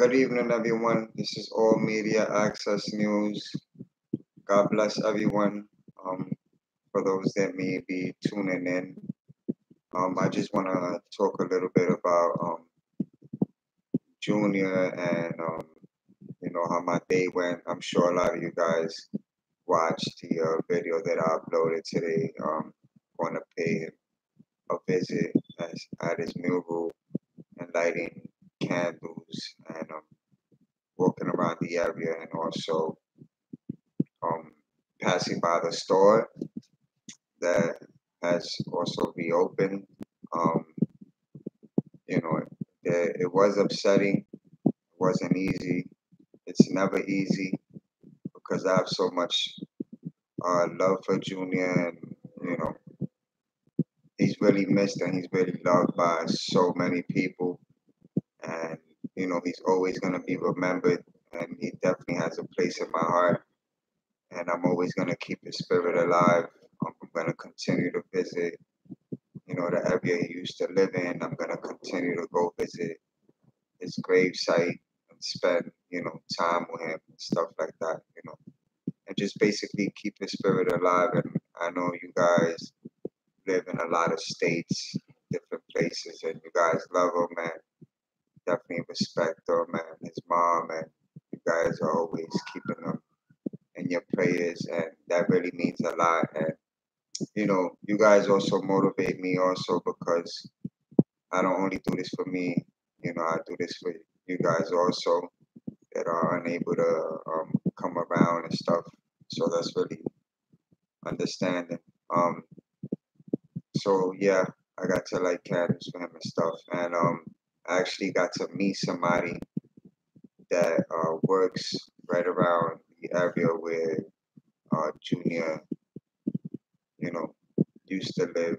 Good evening, everyone. This is All Media Access News. God bless everyone. For those that may be tuning in, I just want to talk a little bit about Junior and how my day went. I'm sure a lot of you guys watched the video that I uploaded today. Going to pay him a visit at his mural and lighting candles and walking around the area and also um, passing by the store that has also reopened. Um, it was upsetting. It wasn't easy. It's never easy because I have so much love for Junior, and you know he's really missed and he's really loved by so many people, and he's always gonna be remembered, and he definitely has a place in my heart, and I'm always gonna keep his spirit alive. I'm gonna continue to visit the area he used to live in. I'm gonna continue to go visit his gravesite and spend, time with him and stuff like that, and just basically keep his spirit alive. And I know you guys live in a lot of states, different places, and you guys love him and definitely respect him and his mom, and you guys are always keeping him in your prayers, and that really means a lot. And you guys also motivate me also because I don't only do this for me, I do this for you guys also that are unable to come around and stuff. So that's really understanding. Um, so yeah, I got to light candles for him and stuff, and I actually got to meet somebody that works right around the area where Junior, you know, used to live.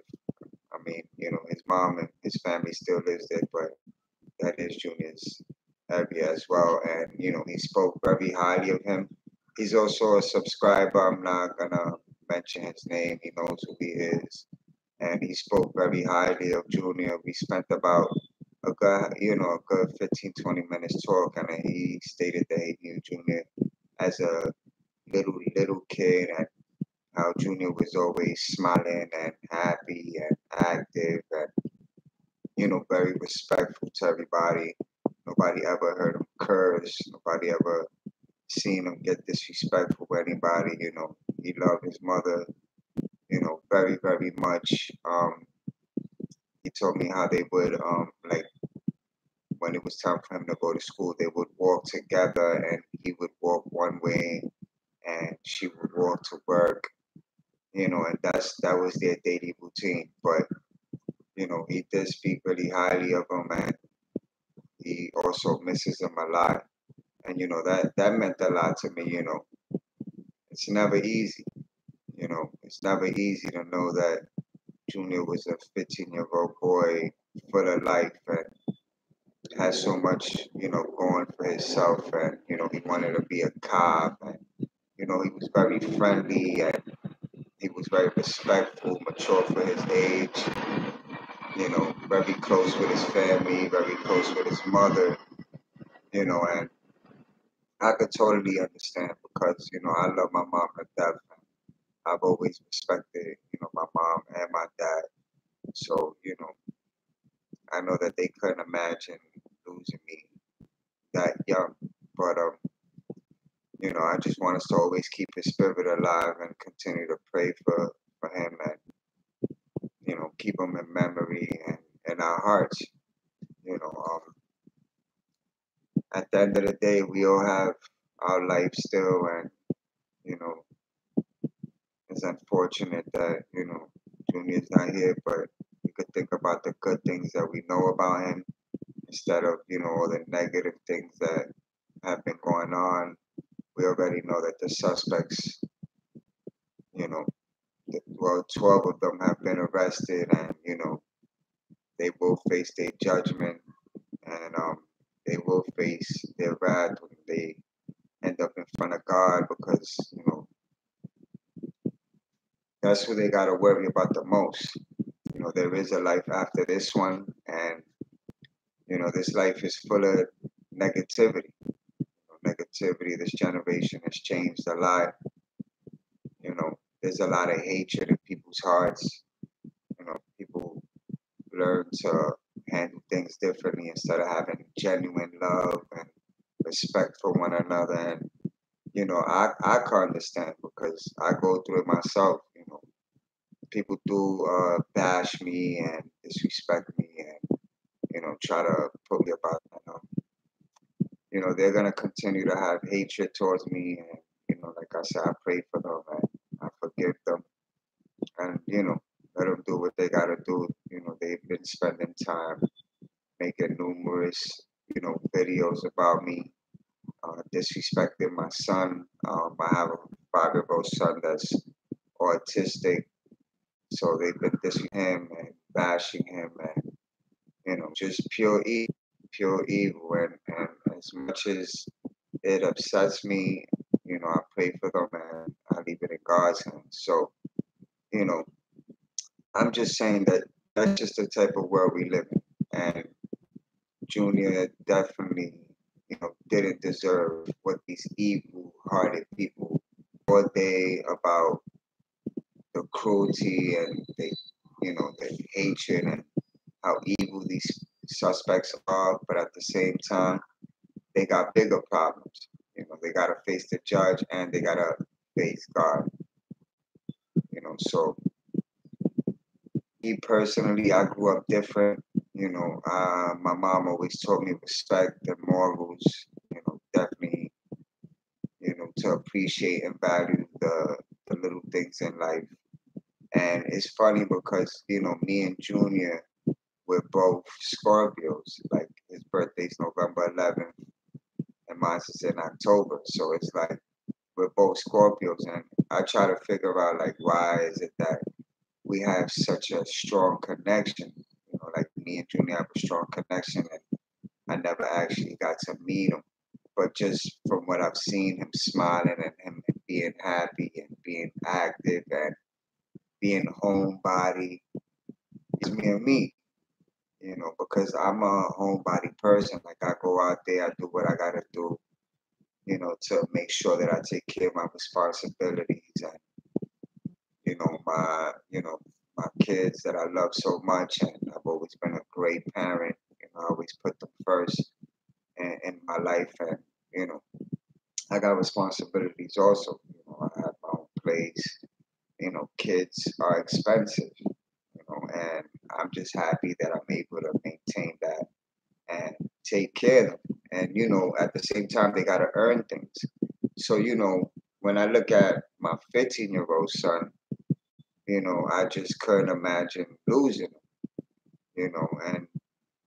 I mean, his mom and his family still lives there, but that is Junior's area as well. And, he spoke very highly of him. He's also a subscriber. I'm not going to mention his name. He knows who he is. And he spoke very highly of Junior. We spent about a good 15, 20 minutes talk. And he stated that he knew Junior as a little kid, and how Junior was always smiling and happy and active and, very respectful to everybody. Nobody ever heard him curse. Nobody ever seen him get disrespectful with anybody. He loved his mother, very, very much. He told me how they would, like, when it was time for him to go to school, they would walk together, and he would walk one way and she would walk to work, and that was their daily routine. But, he did speak really highly of him, and he also misses him a lot. And, that meant a lot to me. It's never easy. It's never easy to know that Junior was a 15-year-old boy full of life and had so much, going for himself. And, he wanted to be a cop. And, he was very friendly and he was very respectful, mature for his age, very close with his family, very close with his mother, and I could totally understand because, I love my mom to death. I've always respected, my mom and my dad. So, I know that they couldn't imagine losing me that young. But, I just want us to always keep his spirit alive and continue to pray for him and, keep him in memory and in our hearts. You know, um, at the end of the day, we all have our life still, and, you know, it's unfortunate that, Junior's not here, but we could think about the good things that we know about him instead of, all the negative things that have been going on. We already know that the suspects, you know, 12 of them have been arrested, and, they will face their judgment, and they will face their wrath when they end up in front of God, because, that's who they got to worry about the most. There is a life after this one, and, this life is full of negativity. Negativity, this generation has changed a lot. There's a lot of hatred in people's hearts. People learn to handle things differently instead of having genuine love and respect for one another. And I can understand because I go through it myself. People do bash me and disrespect me and try to put me about. They're gonna continue to have hatred towards me, and like I said, I pray for them and I forgive them, and let them do what they gotta do. They've been spending time making numerous videos about me, disrespecting my son. I have a 5-year-old son that's autistic, so they've been disrespecting him and bashing him, and just pure evil. And as much as it upsets me, I pray for them and I leave it in God's hands. So, you know, I'm just saying that that's just the type of world we live in. And Junior definitely, didn't deserve what these evil-hearted people all day about the cruelty and the hatred and how evil these suspects are. But at the same time, they got bigger problems. They gotta face the judge and they gotta face God. So me personally, I grew up different. My mom always taught me respect and morals. Definitely, to appreciate and value the little things in life. And it's funny because me and Junior, we're both Scorpios. Like his birthday's November 11th, and mine's is in October. So it's like we're both Scorpios, and I try to figure out like why is it that we have such a strong connection. Like me and Junior have a strong connection, and I never actually got to meet him. But just from what I've seen, him smiling and him being happy and being active and being homebody, it's me and me. Because I'm a homebody person. Like I go out there, I do what I gotta do, to make sure that I take care of my responsibilities and my kids that I love so much, and I've always been a great parent. I always put them first in my life, and I got responsibilities also. I have my own place. Kids are expensive. And I'm just happy that I'm able to maintain that and take care of them. And at the same time, they gotta earn things. So when I look at my 15-year-old son, I just couldn't imagine losing him. And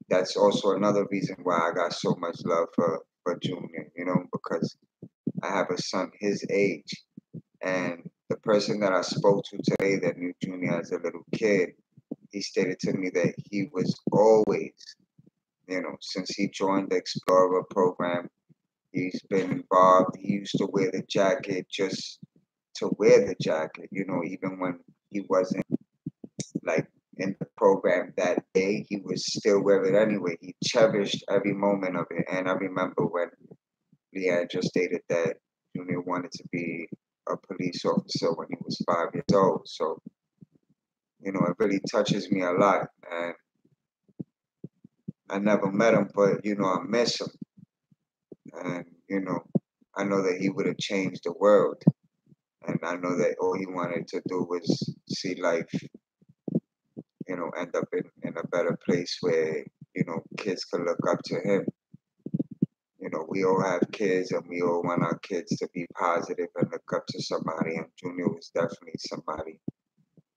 that's also another reason why I got so much love for Junior, because I have a son his age. And the person that I spoke to today that knew Junior as a little kid, he stated to me that he was always, since he joined the Explorer program, he's been involved. He used to wear the jacket just to wear the jacket, even when he wasn't like in the program that day, he would still wear it anyway. He cherished every moment of it. And I remember when Leanne just stated that Junior wanted to be a police officer when he was 5 years old. So, it really touches me a lot. And I never met him, but, I miss him. And, I know that he would have changed the world. And I know that all he wanted to do was see life, end up in a better place where, kids could look up to him. We all have kids and we all want our kids to be positive and look up to somebody. And Junior was definitely somebody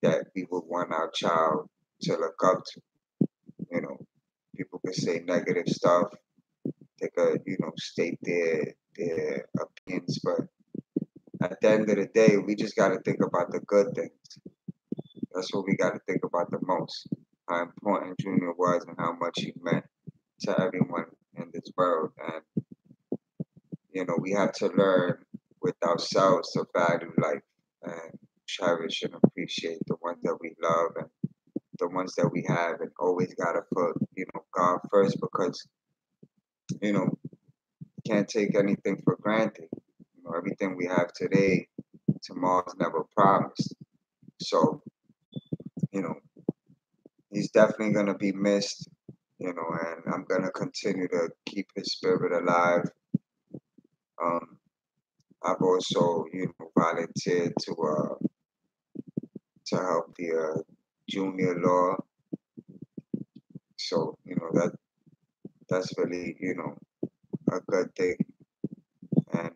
that we would want our child to look up to. People could say negative stuff. They could, state their opinions, but at the end of the day, we just got to think about the good things. That's what we got to think about the most. How important Junior was and how much he meant to everyone in this world. And, we have to learn with ourselves to value life and cherish and appreciate the ones that we love and the ones that we have, and always got to put, God first because, can't take anything for granted. You know, everything we have today, tomorrow's never promised. So, you know, he's definitely gonna be missed. You know, and I'm gonna continue to keep his spirit alive. Um, I've also, you know, volunteered to help the junior law. So, you know, that's really, you know, a good thing. And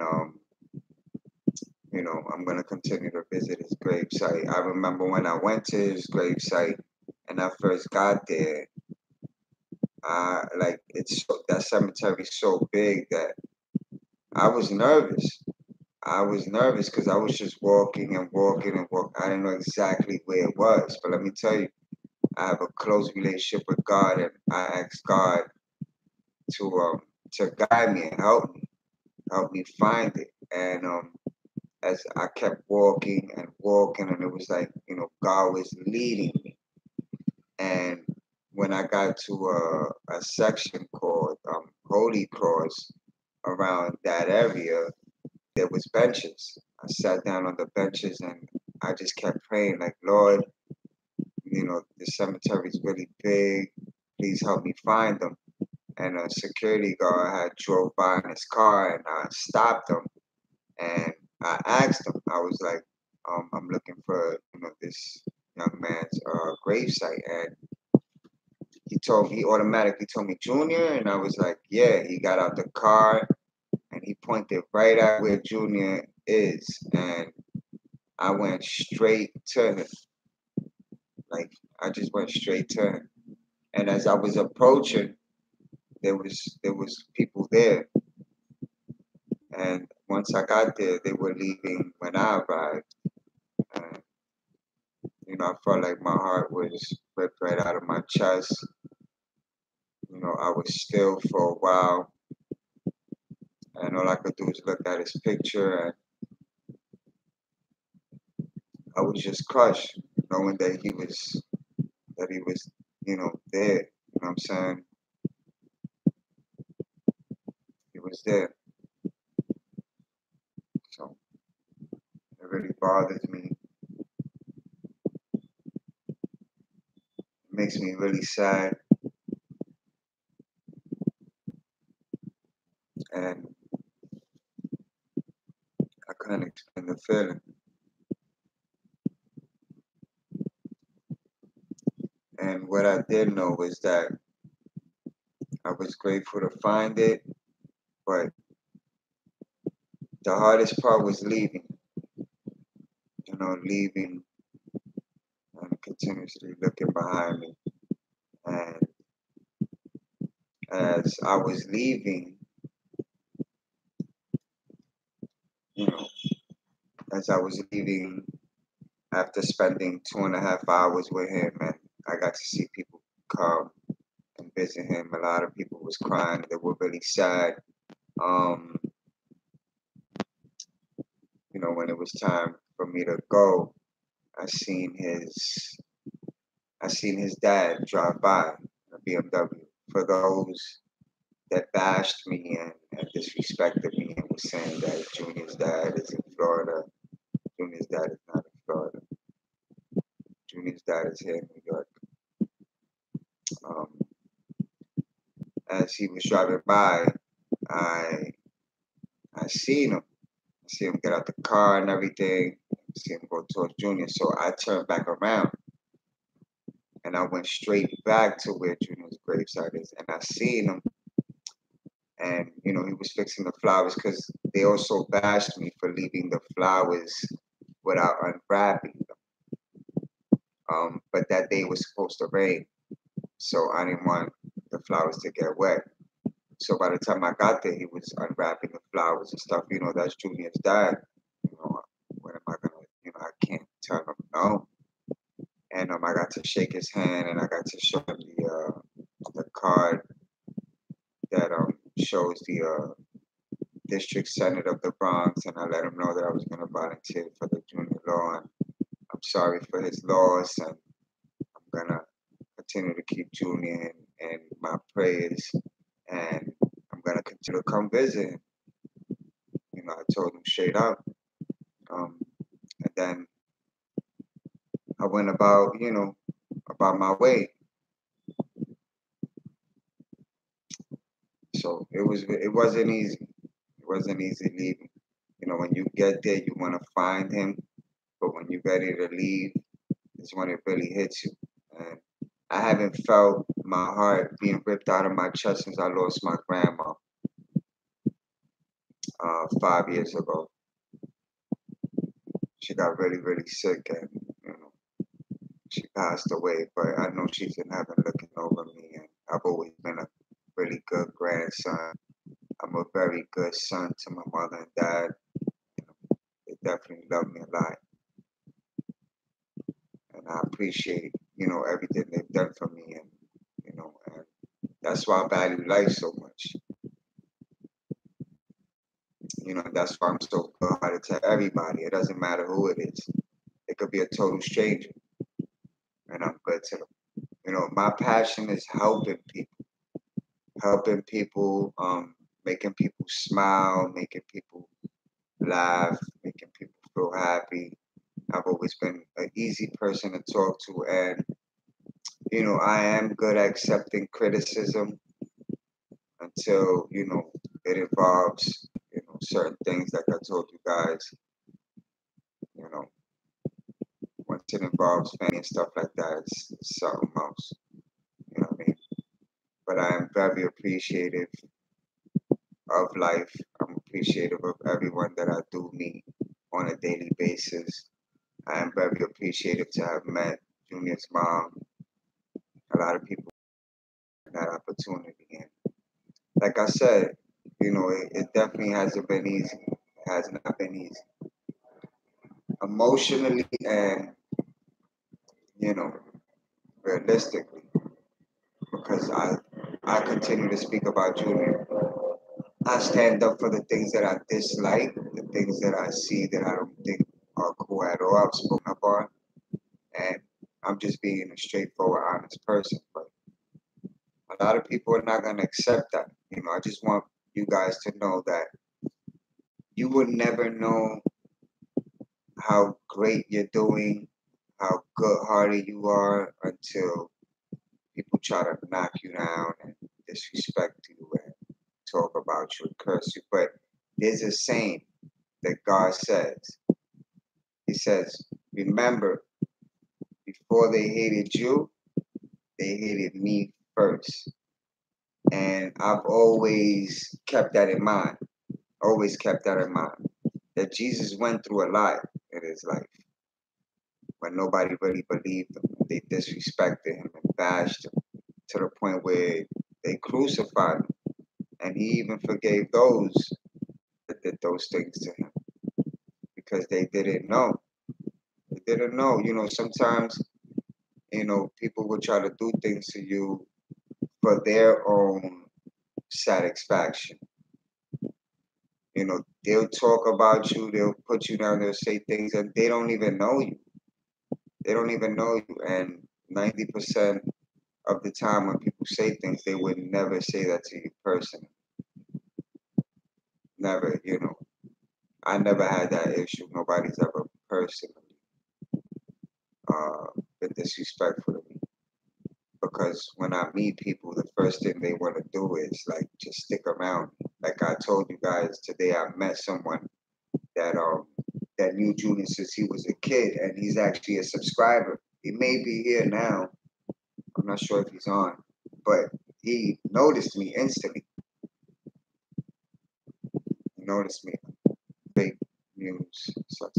you know, I'm gonna continue to visit his gravesite. I remember when I went to his gravesite and I first got there, like that cemetery's so big that I was nervous. I was nervous because I was just walking and walking and walking. I didn't know exactly where it was, but let me tell you, I have a close relationship with God, and I asked God to guide me and help me find it. And as I kept walking and walking, and it was like, you know, God was leading me. And when I got to a section called Holy Cross, around that area, there was benches. I sat down on the benches and I just kept praying, like, Lord, you know, the cemetery is really big. Please help me find them. And a security guard had drove by in his car, and I stopped him and I asked him. I was like, I'm looking for, you know, this young man's gravesite, and he automatically told me Junior, and I was like, yeah. He got out the car and he pointed right at where Junior is, and I went straight to him. Like, I just went straight to him. And as I was approaching, there was people there. And once I got there, they were leaving when I arrived. And you know, I felt like my heart was ripped right out of my chest. You know, I was still for a while, and all I could do was look at his picture, and I was just crushed, knowing that he was, you know, there. You know what I'm saying? He was there. So it really bothers me. It makes me really sad, and I can't explain the feeling. And what I did know was that I was grateful to find it, but the hardest part was leaving. You know, leaving and continuously looking behind me. And as I was leaving, you know, as I was leaving after spending 2.5 hours with him, and I got to see people come and visit him. A lot of people was crying. They were really sad. Um, you know, when it was time for me to go, I seen his I seen his dad drive by a BMW. For those that bashed me and disrespected me and was saying that Junior's dad is in Florida, Junior's dad is not in Florida. Junior's dad is here in New York. Um, as he was driving by, I I seen him. I see him get out the car and everything. I see him go towards Junior. So I turned back around and I went straight back to where Junior's gravesite is. And I seen him, and you know, he was fixing the flowers because they also bashed me for leaving the flowers without unwrapping them. But that day was supposed to rain, so I didn't want the flowers to get wet. So by the time I got there, he was unwrapping the flowers and stuff. You know, that's Junior's dad. You know, what am I gonna? You know, I can't tell him no. And I got to shake his hand, and I got to show him the card that shows the district senate of the Bronx, and I let him know that I was gonna volunteer for the junior law, and I'm sorry for his loss, and I'm gonna continue to keep Junior in my prayers, and I'm gonna continue you to come visit him. I told him straight up. And then I went about, about my way. So it wasn't easy. It wasn't easy leaving. When you get there, you want to find him, but when you're ready to leave, is when it really hits you. And I haven't felt my heart being ripped out of my chest since I lost my grandma 5 years ago. She got really, really sick, and she passed away. But I know she's in heaven looking over me, and I've always been a really good grandson. I'm a very good son to my mother and dad. They definitely love me a lot, and I appreciate everything they've done for me, and and that's why I value life so much. That's why I'm so good to everybody. It doesn't matter who it is. It could be a total stranger, and I'm good to them. My passion is helping people, making people smile, making people laugh, making people feel happy. I've always been an easy person to talk to, and I am good at accepting criticism until it involves certain things, like I told you guys. You know, once it involves family and stuff like that, it's something else. You know what I mean? But I am very appreciative of life. I'm appreciative of everyone that I do meet on a daily basis. I am very appreciative to have met Junior's mom. A lot of people had that opportunity, and like I said, it definitely hasn't been easy. It has not been easy emotionally, and you know realistically, because I continue to speak about Junior. I stand up for the things that I dislike, the things that I see that I don't think are cool at all. I've spoken up on, and I'm just being a straightforward, honest person. But a lot of people are not going to accept that. I just want you guys to know that you will never know how great you're doing, how good-hearted you are, until people try to knock you down and disrespect you and talk about you and curse you. But there's a saying that God says. He says, remember, before they hated you, they hated me first. And I've always kept that in mind. Always kept that in mind. That Jesus went through a lot in his life when nobody really believed him. They disrespected him and bashed him to the point where they crucified him. And he even forgave those that did those things to him because they didn't know. They didn't know. Sometimes, people will try to do things to you for their own satisfaction. They'll talk about you, they'll put you down, they'll say things, and they don't even know you. They don't even know you. And 90% of the time when people say things, they would never say that to you personally. Never, I never had that issue. Nobody's ever personally been disrespectful to me. Because when I meet people, the first thing they want to do is like just stick around. Like I told you guys today, I met someone that knew Junior since he was a kid, and he's actually a subscriber. He may be here now. I'm not sure if he's on, but he noticed me instantly. He noticed me. Fake news. So,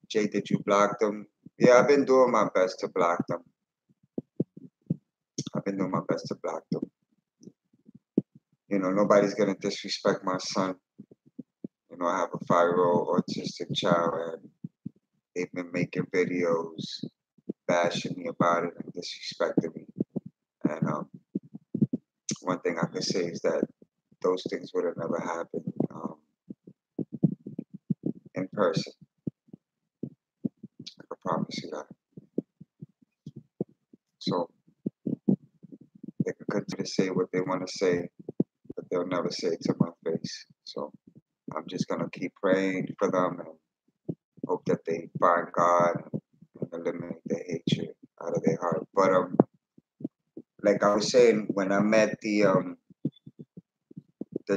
Jay, did you block them? Yeah, I've been doing my best to block them. I've been doing my best to block them. Nobody's gonna disrespect my son. I have a 5-year-old autistic child, and they've been making videos bashing me about it and disrespecting me. And one thing I can say is that those things would have never happened in person. I can promise you that. So they can continue to say what they want to say, but they'll never say it to my face. place. So I'm just gonna keep praying for them and hope that they find God and eliminate the hatred out of their heart. But like I was saying, when I met the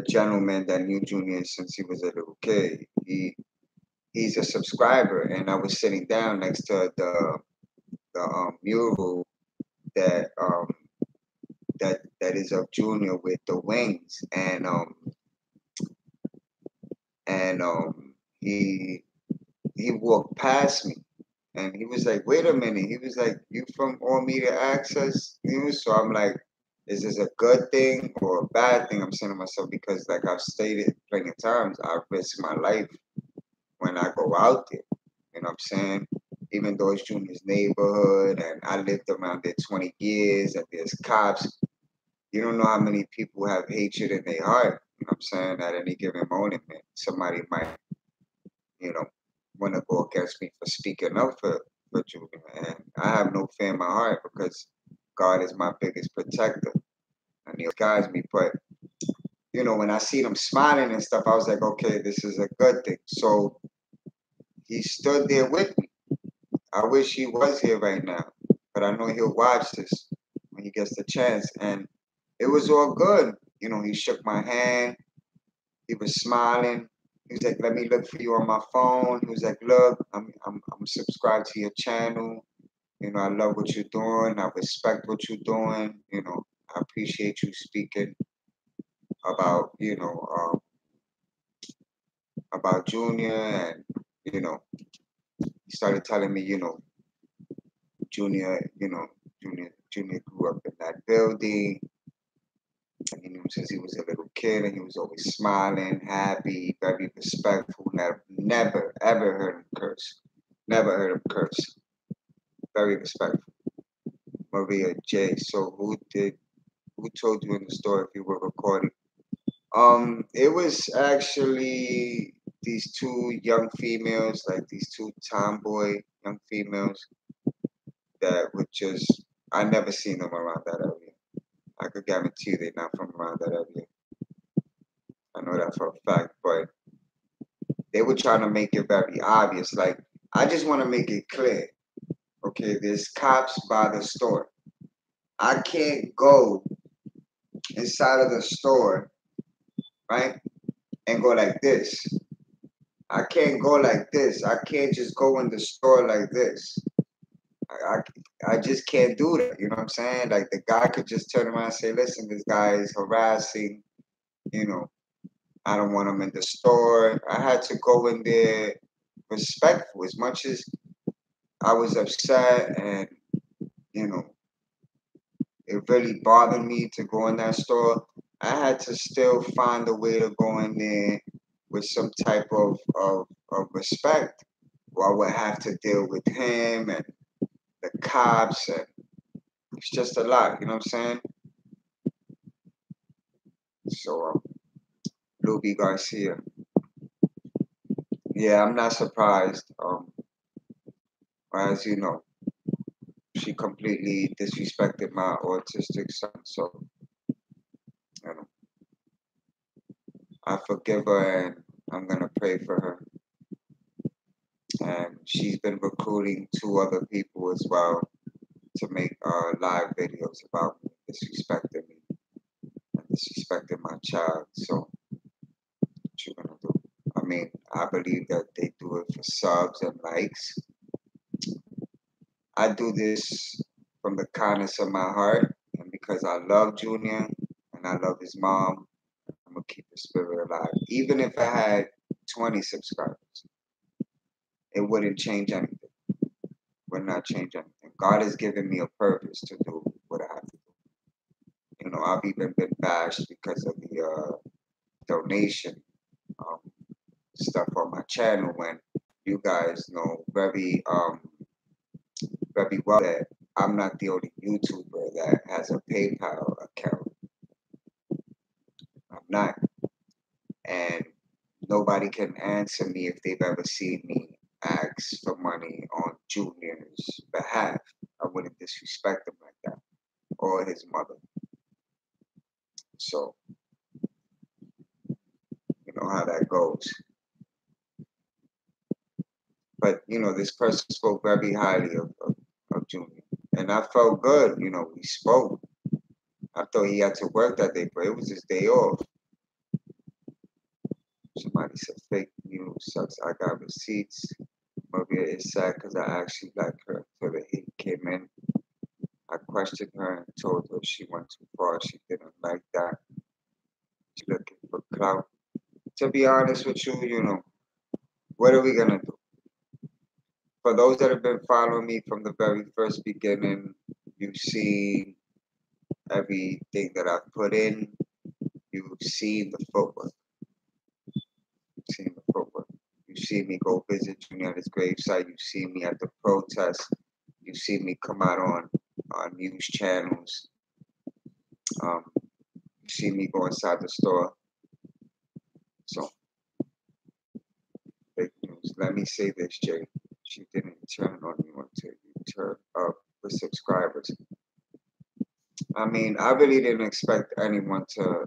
gentleman that knew Junior since he was a little kid, he's a subscriber, and I was sitting down next to the mural that that is of Junior with the wings, and he walked past me, and he was like, "Wait a minute." He was like, "You from All Media Access News?" So I'm like, "Is this a good thing or a bad thing?" I'm saying to myself because, like I've stated plenty of times, I risk my life when I go out there. You know what I'm saying? Even though it's Junior's neighborhood and I lived around there 20 years and there's cops, you don't know how many people have hatred in their heart. You know what I'm saying? At any given moment, man, somebody might, want to go against me for speaking up for Junior. And I have no fear in my heart because God is my biggest protector and He guides me. But, when I see them smiling and stuff, I was like, okay, this is a good thing. So he stood there with me. I wish he was here right now, but I know he'll watch this when he gets the chance. And it was all good. He shook my hand. He was smiling. He was like, "Let me look for you on my phone." He was like, "Look, I'm subscribed to your channel. I love what you're doing. I respect what you're doing. I appreciate you speaking about about Junior." And he started telling me, Junior, Junior grew up in that building. And he knew him since he was a little kid, and he was always smiling, happy, very respectful. Never, ever heard him curse. Never heard him curse. Very respectful. Maria J. So who told you in the story if you were recording? It was actually these two young females, like these two tomboy young females that would just, I never seen them around that area. I could guarantee you they're not from around that area. I know that for a fact, but they were trying to make it very obvious. Like, I just want to make it clear. Okay, there's cops by the store. I can't go inside of the store, right, and go like this. I can't go like this. I can't just go in the store like this. I, I just can't do that. You know what I'm saying? Like, the guy could just turn around and say, "Listen, this guy is harassing, you know, I don't want him in the store." I had to go in there respectful. As much as I was upset and, you know, it really bothered me to go in that store, I had to still find a way to go in there with some type of respect. Or I would have to deal with him and the cops, and it's just a lot, you know what I'm saying? So, Ruby Garcia. Yeah, I'm not surprised. As you know, she completely disrespected my autistic son. So, you know, I forgive her and I'm gonna pray for her. And she's been recruiting two other people as well to make live videos about me, disrespecting me and disrespecting my child. So, what you gonna do? I mean, I believe that they do it for subs and likes. I do this from the kindness of my heart and because I love Junior and I love his mom. I'm gonna keep the spirit alive. Even if I had 20 subscribers, it wouldn't change anything. Would not change anything. God has given me a purpose to do what I have to do. I've even been bashed because of the donation um, stuff on my channel when you guys know very well that I'm not the only YouTuber that has a PayPal account. I'm not. And nobody can answer me if they've ever seen me ask for money on Junior's behalf. I wouldn't disrespect him like that or his mother. So know how that goes. But this person spoke very highly of Junior, and I felt good. We spoke. I thought he had to work that day, but it was his day off. Somebody said fake news sucks. I got receipts. Maria is sad because I actually like her. So the hate came in. I questioned her and told her she went too far. She didn't like that. She's looking for clout. To be honest with you, what are we gonna do? For those that have been following me from the very first beginning, you've seen everything that I've put in. You've seen the footwork. You've seen the footwork. You've seen me go visit Junior at his gravesite. You've seen me at the protest. You've seen me come out on news channels. You see me go inside the store. So, fake news. Let me say this, Jay. She didn't turn on you until you turned up the subscribers. I mean, I really didn't expect anyone to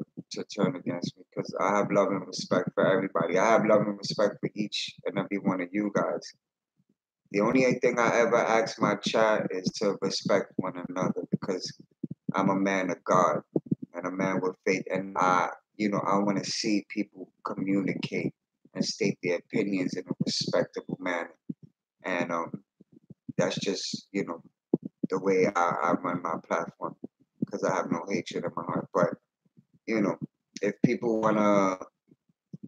turn against me because I have love and respect for everybody. I have love and respect for each and every one of you guys. The only thing I ever ask my chat is to respect one another because I'm a man of God and a man with faith, and I want to see people communicate and state their opinions in a respectable manner, and that's just the way I run my platform because I have no hatred in my heart. But if people wanna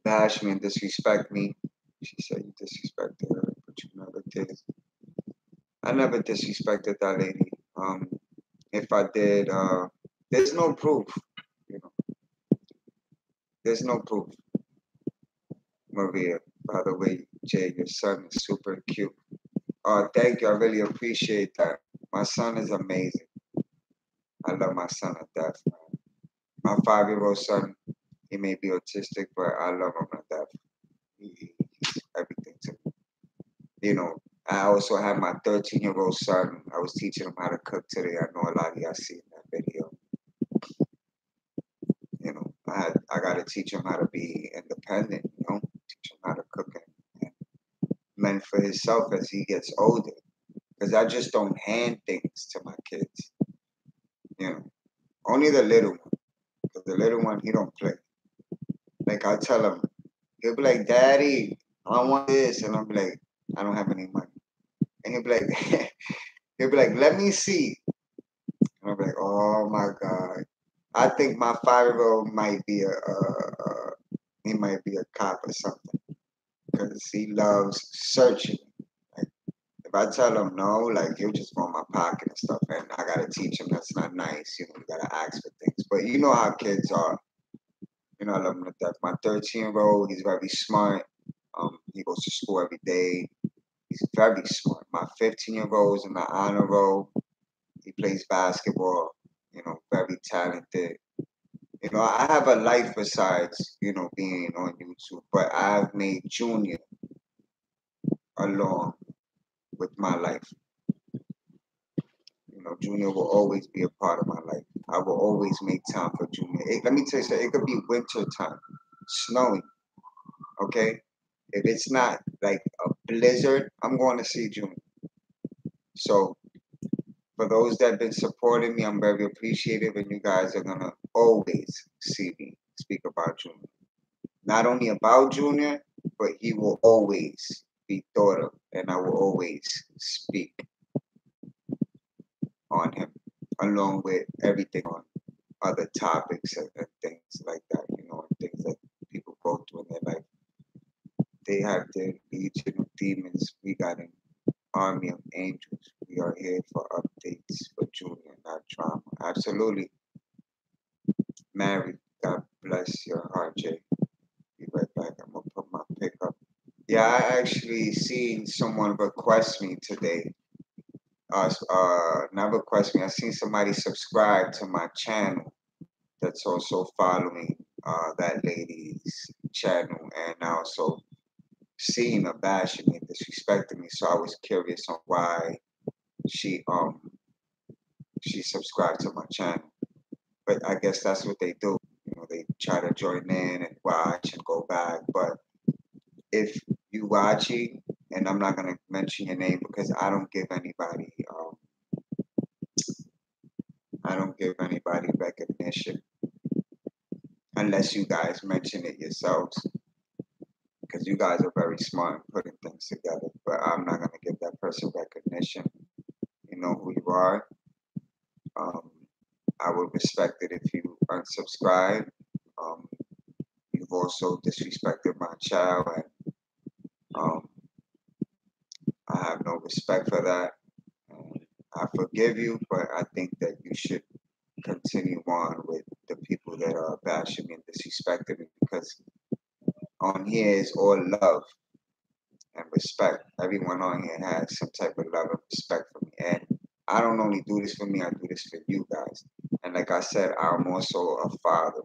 bash me and disrespect me, she said you disrespected her, but you never did. I never disrespected that lady. If I did, there's no proof. You know, there's no proof. Maria, by the way, Jay, your son is super cute. Oh, thank you. I really appreciate that. My son is amazing. I love my son to death, man. My 5-year-old son, he may be autistic, but I love him to death. He's everything to me. I also have my 13-year-old son. I was teaching him how to cook today. I know a lot of y'all seen that video. I got to teach him how to be independent, teach him how to cook and mend for himself as he gets older. Because I just don't hand things to my kids. Only the little one. Because the little one, he don't play. Like I tell him, he'll be like, Daddy, I want this. And I'll be like, I don't have any money. And he'll be like, let me see. And I'll be like, oh my God. I think my 5-year-old might be he might be a cop or something. Because he loves searching. Like, if I tell him no, like he'll just go in my pocket and stuff. And I gotta teach him that's not nice. You gotta ask for things. But you know how kids are. I love him to death. My 13-year-old, he's very smart. He goes to school every day. He's very smart. My 15-year-old is in the honor roll. He plays basketball. Very talented. I have a life besides, being on YouTube, but I've made Junior along with my life. Junior will always be a part of my life. I will always make time for Junior. Let me tell you something. It could be winter time, snowing, okay? If it's not like a blizzard, I'm going to see Junior. So for those that have been supporting me, I'm very appreciative, and you guys are going to always see me speak about Junior. Not only about Junior, but he will always be thought of, and I will always speak on him, along with everything on other topics and things like that, and things that people go through in their life. They have their legion of demons. We got an army of angels. We are here for updates for Junior, not drama. Absolutely. Mary, God bless your heart, Jay. Be right back. I'm gonna put my pick up. Yeah, I actually seen someone request me today. Not request me. I seen somebody subscribe to my channel that's also following that lady's channel, and also seen her bashing me, disrespecting me. So I was curious on why she subscribed to my channel. But I guess that's what they do. they try to join in and watch and go back. But if you watching, and I'm not gonna mention your name because I don't give anybody recognition unless you guys mention it yourselves because you guys are very smart in putting things together. But I'm not gonna give that person recognition. You know who you are. Um, I would respect it if you unsubscribe. Um, you've also disrespected my child, and um, I have no respect for that. I forgive you, but I think that you should continue on with the people that are bashing me and disrespecting me because on here is all love and respect. Everyone on here has some type of love and respect for me. And I don't only do this for me, I do this for you guys. And like I said, I'm also a father.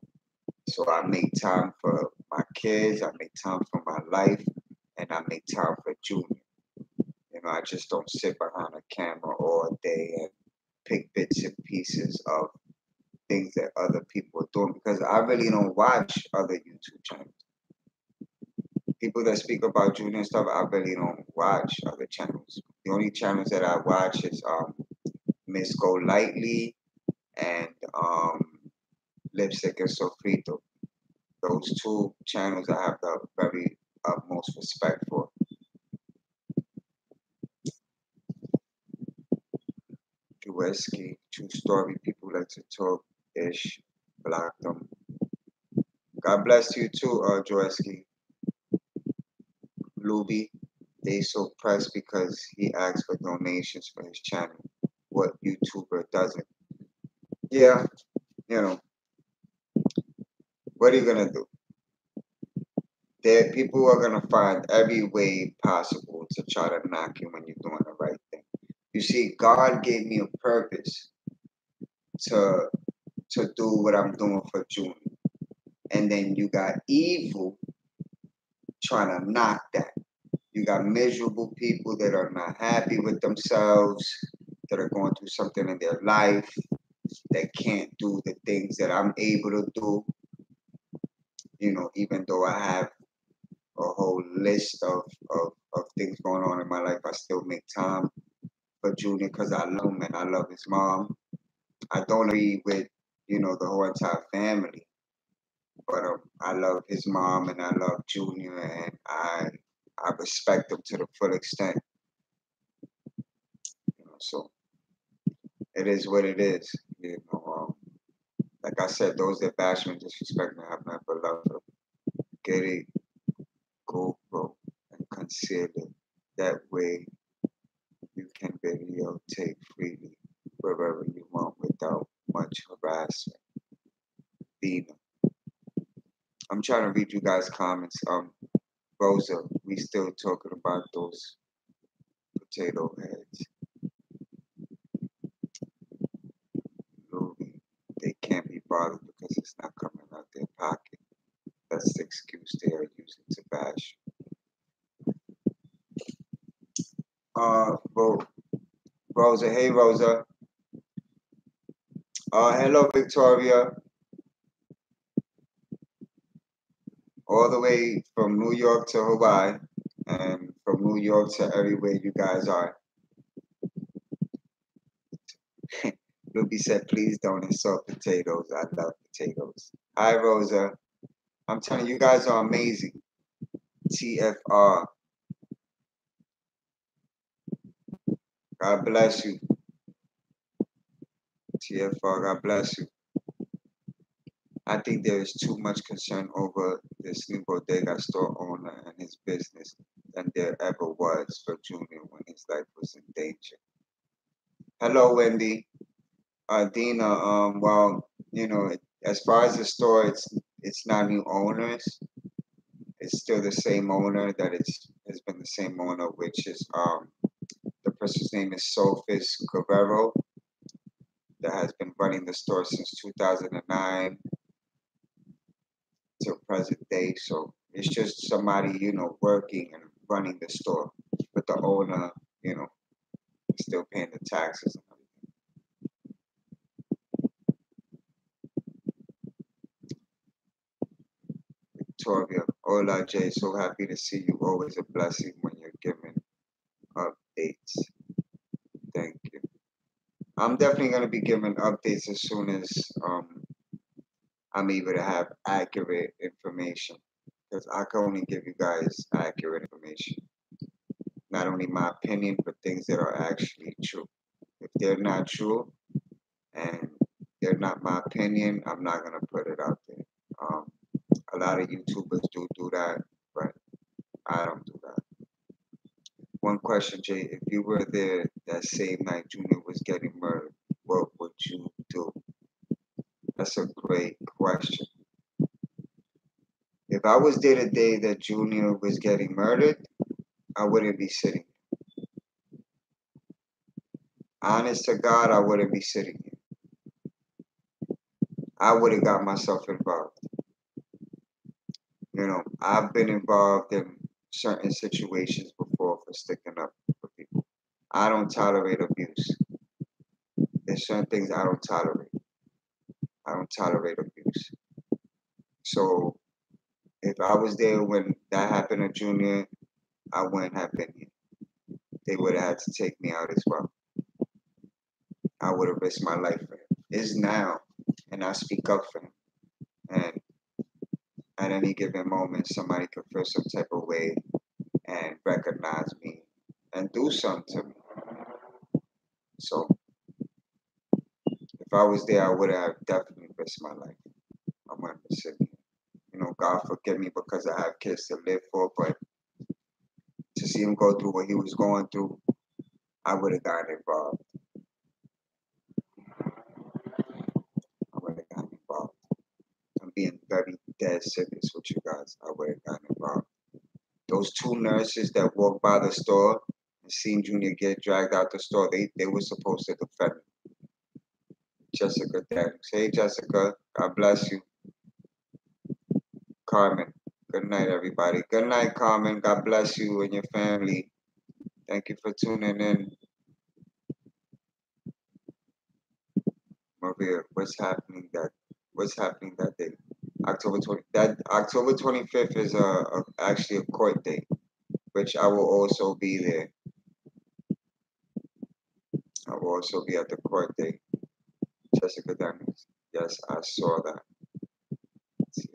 So I make time for my kids, I make time for my life, and I make time for Junior. You know, I just don't sit behind a camera all day and pick bits and pieces of things that other people are doing because I really don't watch other YouTube channels. People that speak about Junior and stuff, I really don't watch other channels. The only channels that I watch is Miss Go Lightly and Lipstick and Sofrito. Those two channels I have the very utmost respect for. Jueski, true story, people like to talk ish, block them. God bless you too, Jueski. Luby, they so pressed because he asked for donations for his channel. What YouTuber doesn't? Yeah, you know, what are you gonna do? There, people are gonna find every way possible to try to knock you when you're doing the right thing. You see, God gave me a purpose to do what I'm doing for June, and then you got evil trying to knock that. You got miserable people that are not happy with themselves, that are going through something in their life, that can't do the things that I'm able to do. You know, even though I have a whole list of things going on in my life, I still make time for Junior because I love him and I love his mom. I don't agree with, you know, the whole entire family, but I love his mom and I love Junior and I respect him to the full extent. You know, so it is what it is. You know, like I said, those that bash me and disrespect me, I've never loved them. Get it, GoPro, and conceal it. That way, you can videotape freely wherever you want without much harassment. Dina. I'm trying to read you guys' comments. Rosa, we still talking about those potato heads. Louis, they can't be bothered because it's not coming out their pocket. That's the excuse they are using to bash. Rosa, hey Rosa. Hello Victoria. All the way from New York to Hawaii, and from New York to everywhere you guys are. Ruby said, please don't insult potatoes. I love potatoes. Hi, Rosa. I'm telling you, you guys are amazing. TFR. God bless you. TFR, God bless you. I think there is too much concern over this new bodega store owner and his business than there ever was for Junior when his life was in danger. Hello, Wendy. Dina, well, you know, as far as the store, it's not new owners. It's still the same owner that has been the same owner, which is the person's name is Sophis Guerrero, that has been running the store since 2009 till present day. So it's just somebody, you know, working and running the store, but the owner, you know, is still paying the taxes and everything. Victoria. Hola, Jay. So happy to see you. Always a blessing when you're giving updates. Thank you. I'm definitely going to be giving updates as soon as I'm able to have accurate information. Because I can only give you guys accurate information. Not only my opinion, but things that are actually true. If they're not true and they're not my opinion, I'm not going to put it out there. A lot of YouTubers do that, but I don't do that. One question, Jay. If you were there that same night Junior was getting murdered, what would you do? That's a great question. If I was there the day that Junior was getting murdered, I wouldn't be sitting. Honest to God, I wouldn't be sitting here. I would have got myself involved. You know, I've been involved in certain situations before for sticking up for people. I don't tolerate abuse. There's certain things I don't tolerate. I don't tolerate abuse. So if I was there when that happened to Junior, I wouldn't have been here. They would have had to take me out as well. I would have risked my life for him. It's now, and I speak up for him. And at any given moment, somebody could feel some type of way and recognize me and do something to me. So if I was there, I would have definitely risked my life. I wouldn't be sitting here. You know, God forgive me because I have kids to live for, but to see him go through what he was going through, I would have gotten involved. I would have gotten involved. I'm being very dead serious with you guys. I would have gotten involved. Those two nurses that walked by the store and seen Junior get dragged out the store, they were supposed to defend him. Jessica Daniels. Hey, Jessica. God bless you. Carmen. Good night, everybody. Good night, Carmen. God bless you and your family. Thank you for tuning in. Maria, what's happening that day? October 25th is actually a court date, which I will also be there. I will also be at the court date. Jessica Daniels. Yes, I saw that. See,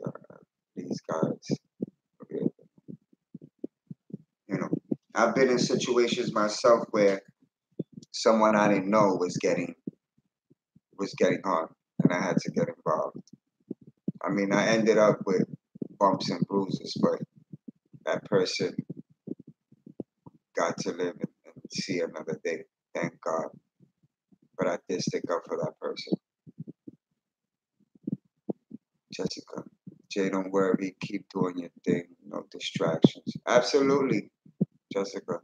these guys. Okay. You know, I've been in situations myself where someone I didn't know was getting harmed, and I had to get involved. I mean, I ended up with bumps and bruises, but that person got to live and see another day. Thank God. But I did stick up for that person. Jessica, Jay, don't worry. Keep doing your thing. No distractions. Absolutely, Jessica.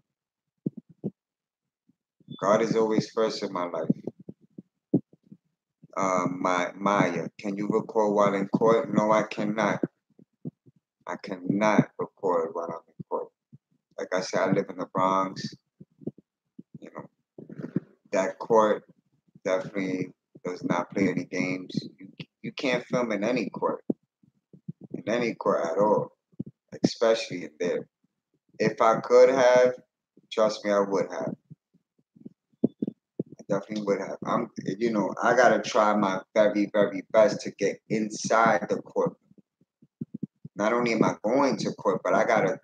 God is always first in my life. Maya, can you record while in court? No, I cannot. I cannot record while I'm in court. Like I said, I live in the Bronx. You know, that court definitely does not play any games. You can't film in any court at all, especially in there. If I could have, trust me, I would have. I definitely would have. I gotta try my very, very best to get inside the court. Not only am I going to court, but I gotta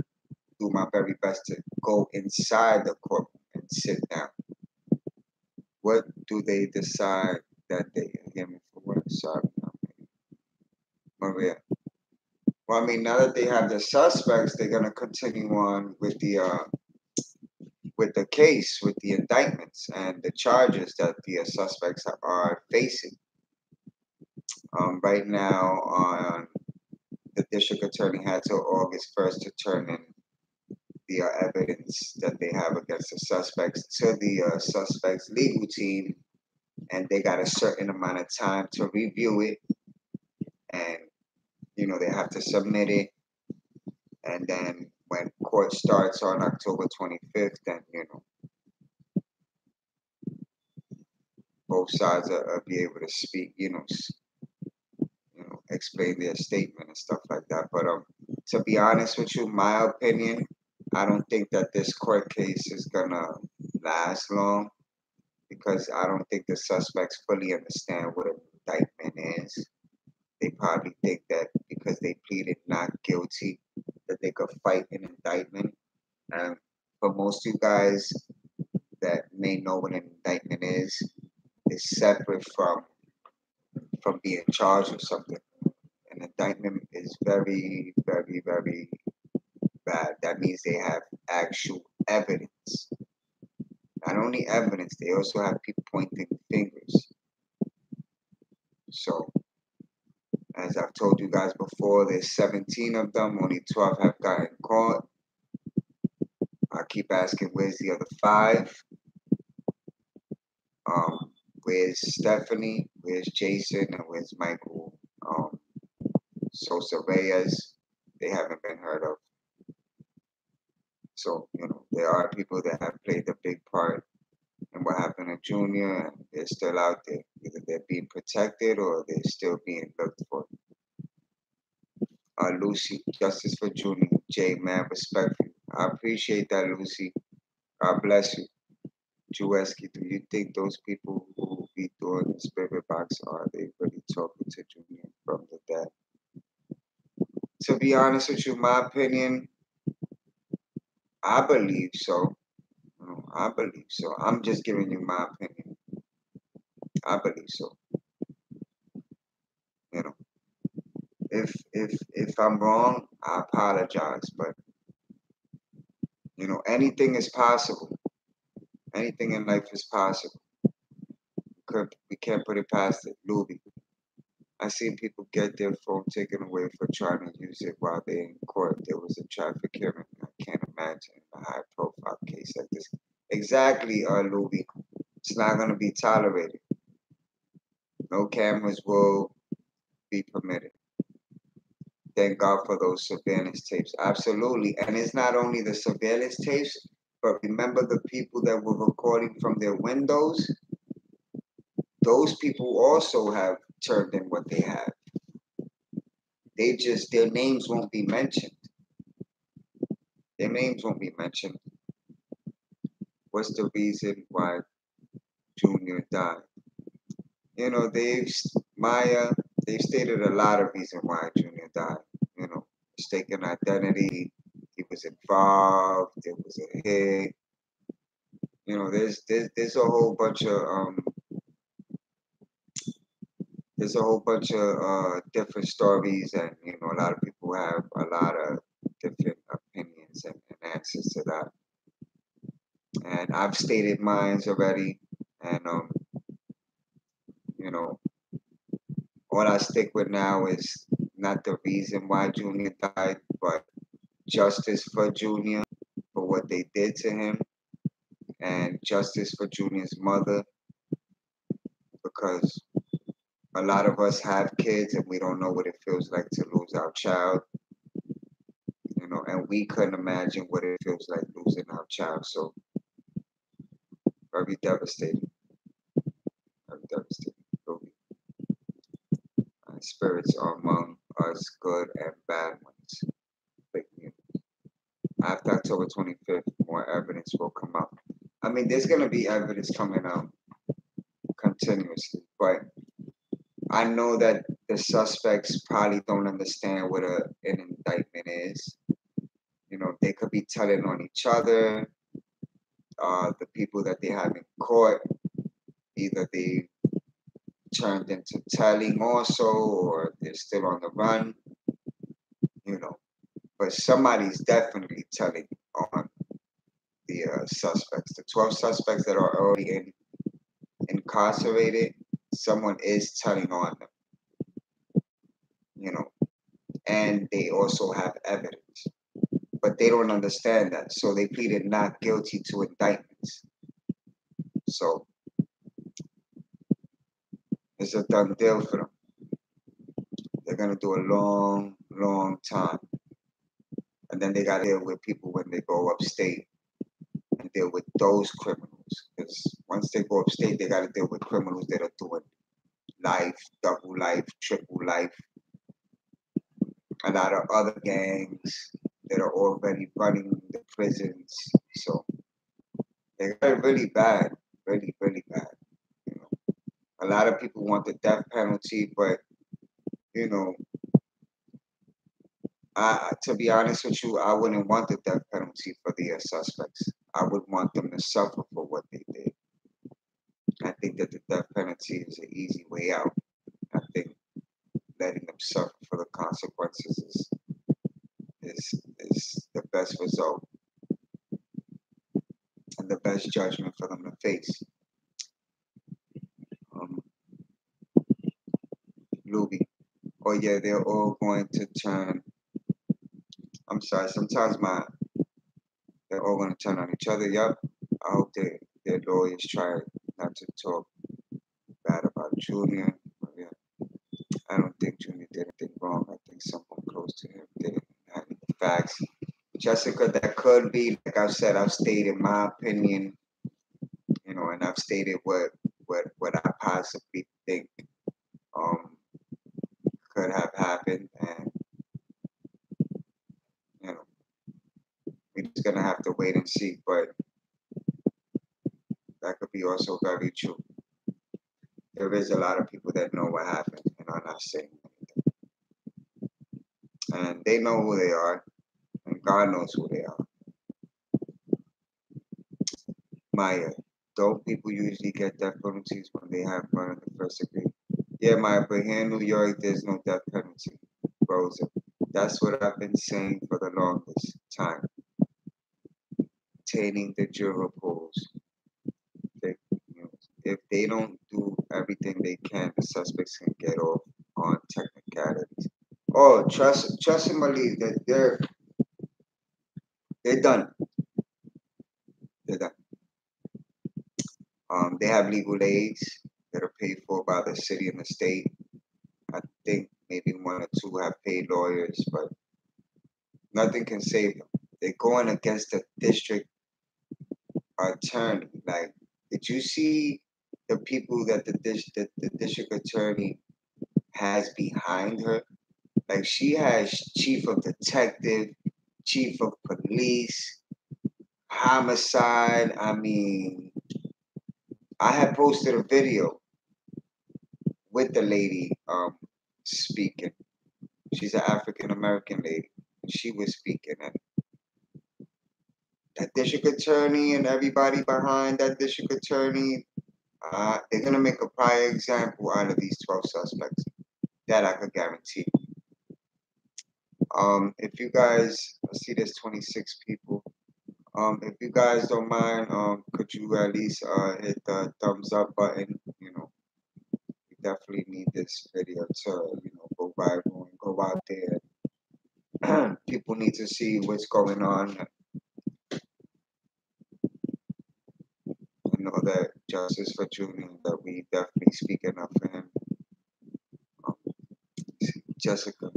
do my very best to go inside the court and sit down. What do they decide that day? Hear me for what? Sorry, Maria. Well, I mean, now that they have the suspects, they're gonna continue on with the case, with the indictments and the charges that the suspects are facing. Right now, the district attorney had till August 1st to turn in the evidence that they have against the suspects to the suspects' legal team, and they got a certain amount of time to review it, and they have to submit it, and then when court starts on October 25th, then both sides will be able to speak, explain their statement and stuff like that. But To be honest with you, my opinion, I don't think that this court case is gonna last long because I don't think the suspects fully understand what an indictment is. They probably think that because they pleaded not guilty, that they could fight an indictment. And for most of you guys that may know what an indictment is separate from being charged with something. An indictment is very, very, very bad. That means they have actual evidence. Not only evidence, they also have people pointing fingers. So, as I've told you guys before, there's 17 of them, only 12 have gotten caught. I keep asking, where's the other 5? Where's Stephanie? Where's Jason? And where's Michael? Sosa Reyes? They haven't been heard of. So, there are people that have played a big part in what happened to Junior, and they're still out there. Either they're being protected or they're still being looked for. Lucy, justice for Junior. Jay, man, respect for you. I appreciate that, Lucy. God bless you. Jueski, do you think those people who be doing the spirit box, are they really talking to Junior from the dead? To be honest with you, my opinion, I believe so. I believe so. I'm just giving you my opinion. I believe so. If I'm wrong, I apologize. But anything is possible. Anything in life is possible. We can't put it past it. Louis, I seen people get their phone taken away for trying to use it while they're in court. There was a traffic hearing. I can't imagine a high-profile case like this. Exactly, Louis. It's not going to be tolerated. No cameras will be permitted. Thank God for those surveillance tapes. Absolutely. And it's not only the surveillance tapes, but remember the people that were recording from their windows? Those people also have turned in what they have. Their names won't be mentioned. Their names won't be mentioned. What's the reason why Junior died? They've stated a lot of reasons why Junior died. Mistaken identity, he was involved, there was a hit. There's a whole bunch of different stories, and a lot of people have a lot of different opinions and answers to that. And I've stated mine already, and all I stick with now is not the reason why Junior died, but justice for Junior for what they did to him, and justice for Junior's mother, because a lot of us have kids and we don't know what it feels like to lose our child, and we couldn't imagine what it feels like losing our child. So very devastating, very devastating. Spirits are among us, good and bad ones. After October 25th, more evidence will come out. I mean, there's going to be evidence coming out continuously, but I know that the suspects probably don't understand what an indictment is. They could be telling on each other, the people that they have in court, either they turned into telling also, or they're still on the run, but somebody's definitely telling on the suspects. The 12 suspects that are already incarcerated, someone is telling on them, and they also have evidence. But they don't understand that, so they pleaded not guilty to indictments. So it's a done deal for them. They're going to do a long, long time. And then they got to deal with people when they go upstate and deal with those criminals. Because once they go upstate, they got to deal with criminals that are doing life, double life, triple life. a lot of other gangs that are already running the prisons. So they got it really bad, really, really bad. You know, a lot of people want the death penalty, but you know, to be honest with you, I wouldn't want the death penalty for the suspects. I would want them to suffer for what they did. I think that the death penalty is an easy way out. I think letting them suffer for the consequences is the best result and the best judgment for them to face. Um, Luby. Oh yeah, they're all going to turn. I'm sorry. Sometimes they're all going to turn on each other. Yup. I hope their lawyers try not to talk bad about Junior. But yeah, I don't think Junior did anything wrong. I think someone close to him did it. Facts. Jessica, that could be, like I've said, I've stated my opinion, and I've stated what I possibly think um could have happened, and you know, we're just gonna have to wait and see. But that could be also very true. There is a lot of people that know what happened and are not saying anything, and they know who they are, and God knows who they are. Maya, don't people usually get death penalties when they have burned the first degree? Yeah, Maya, but here in New York, there's no death penalty, Rosa. That's what I've been saying for the longest time. Obtaining the juror pools. They, if they don't do everything they can, the suspects can get off on technicalities. Oh, trust and believe that they're done. They're done. They have legal aids that are paid for by the city and the state. I think maybe one or two have paid lawyers, but nothing can save them. They're going against the district attorney. Like, did you see the people that the district attorney has behind her? Like, she has chief of detective, chief of police, homicide. I mean, I had posted a video with the lady speaking. She's an African American lady. She was speaking, and that district attorney and everybody behind that district attorney, they're gonna make a prior example out of these 12 suspects. That I could guarantee. If you guys, I see there's 26 people. If you guys don't mind, could you at least hit the thumbs up button? We definitely need this video to, go viral and go out there. People need to see what's going on. I know that justice for Junior, that we definitely speaking up for him. Um, Jessica,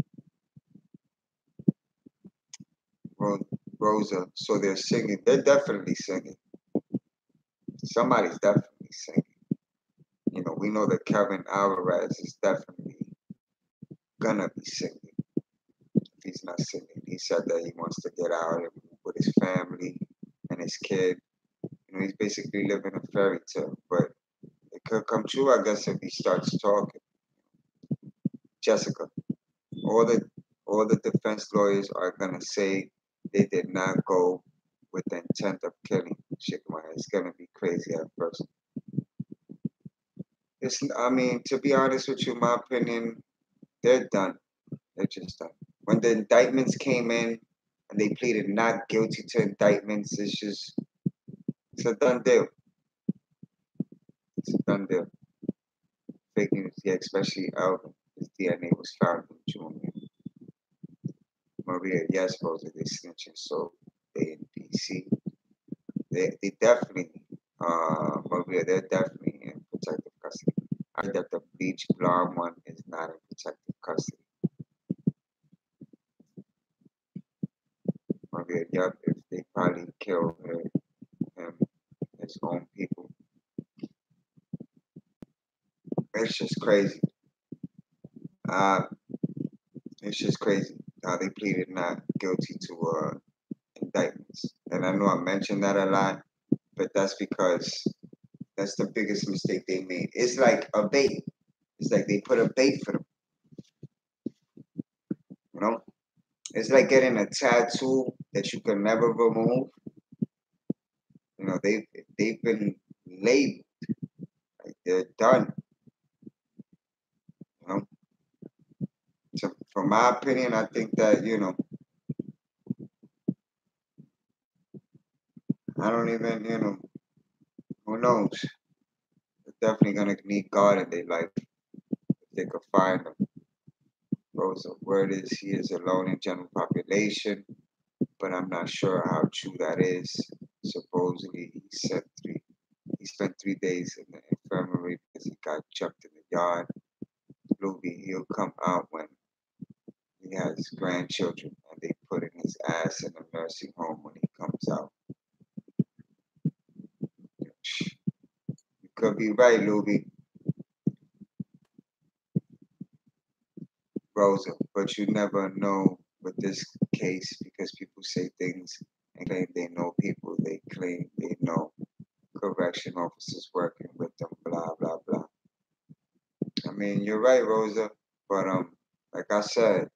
Rosa, so they're singing. They're definitely singing. Somebody's definitely singing. We know that Kevin Alvarez is definitely gonna be singing. If he's not singing, he said that he wants to get out and with his family and his kid. He's basically living a fairy tale, but it could come true, I guess, if he starts talking. Jessica, all the all the defense lawyers are gonna say they did not go with the intent of killing. It's gonna be crazy at first. I mean, to be honest with you, my opinion, they're done. They're just done. When the indictments came in and they pleaded not guilty to indictments, it's a done deal. It's a done deal. Fake news, yeah, especially Alvin. His DNA was found in Junior. Maria, yes, Rosa, they snitching, so they in PC. They definitely, Maria, they're definitely in protective custody. I heard that the bleach blonde one is not in protective custody. Maria, yep, if they probably killed him, his own people. It's just crazy. Uh, it's just crazy. They pleaded not guilty to indictments. And I know I mentioned that a lot, but that's because that's the biggest mistake they made. It's like a bait. It's like they put a bait for them. You know, it's like getting a tattoo that you can never remove. You know, they've been labeled. Like they're done. You know, so from my opinion, I think that I don't even who knows. They're definitely gonna need God in their life if they could find them. Rose, the word is he is alone in general population, but I'm not sure how true that is. Supposedly he spent 3 days in the infirmary because he got jumped in the yard. Blueby, he'll come out when he has grandchildren and they put in his ass in a nursing home when he comes out. You could be right, Luby, Rosa, but you never know with this case because people say things and claim they know people, they claim they know correction officers working with them, blah blah blah. I mean, you're right, Rosa, but like I said,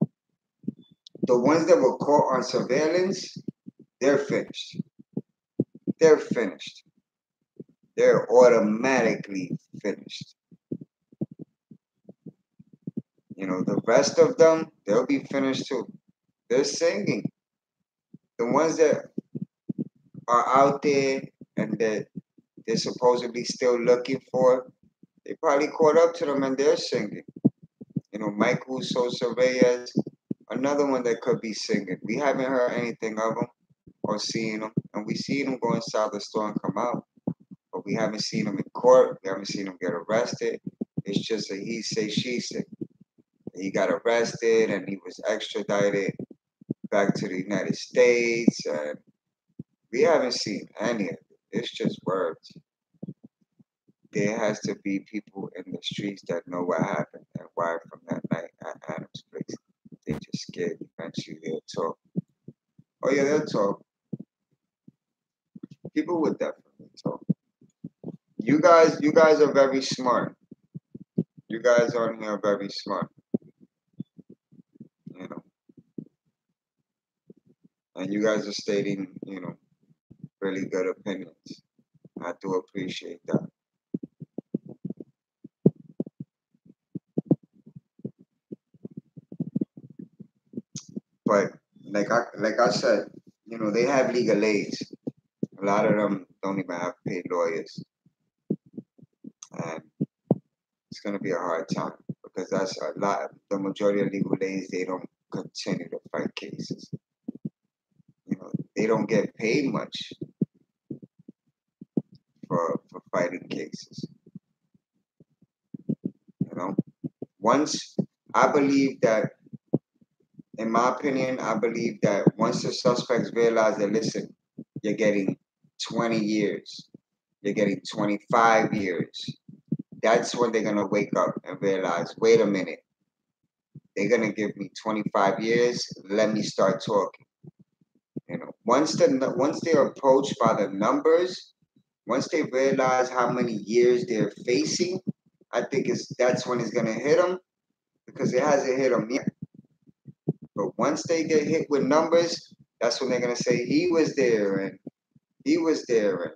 the ones that were caught on surveillance, they're finished. They're finished. They're automatically finished. The rest of them, they'll be finished too. They're singing. The ones that are out there and that they're supposedly still looking for, they probably caught up to them and they're singing. Michael Sosa Reyes, another one that could be singing. We haven't heard anything of him or seen him, and we seen him go inside the store and come out, but we haven't seen him in court. We haven't seen him get arrested. It's just a he say, she say. He got arrested and he was extradited back to the United States, and we haven't seen any of it. It's just words. There has to be people in the streets that know what happened and why from that night at Adam's place. They just scared. Eventually they'll talk. Oh yeah, they'll talk. People would definitely talk. You guys are very smart. You guys on here are very smart. You know, and you guys are stating, really good opinions. I do appreciate that. But like I said, they have legal aids. A lot of them don't even have paid lawyers, and it's gonna be a hard time because that's a lot. The majority of legal aids they don't continue to fight cases. They don't get paid much for fighting cases. Once I believe that, in my opinion, I believe that once the suspects realize that, listen, you're getting 20 years, you're getting 25 years, that's when they're going to wake up and realize, wait a minute, they're going to give me 25 years, let me start talking. Once they're approached by the numbers, once they realize how many years they're facing, I think that's when it's going to hit them because it hasn't hit them yet. But once they get hit with numbers, that's when they're going to say, he was there and he was there and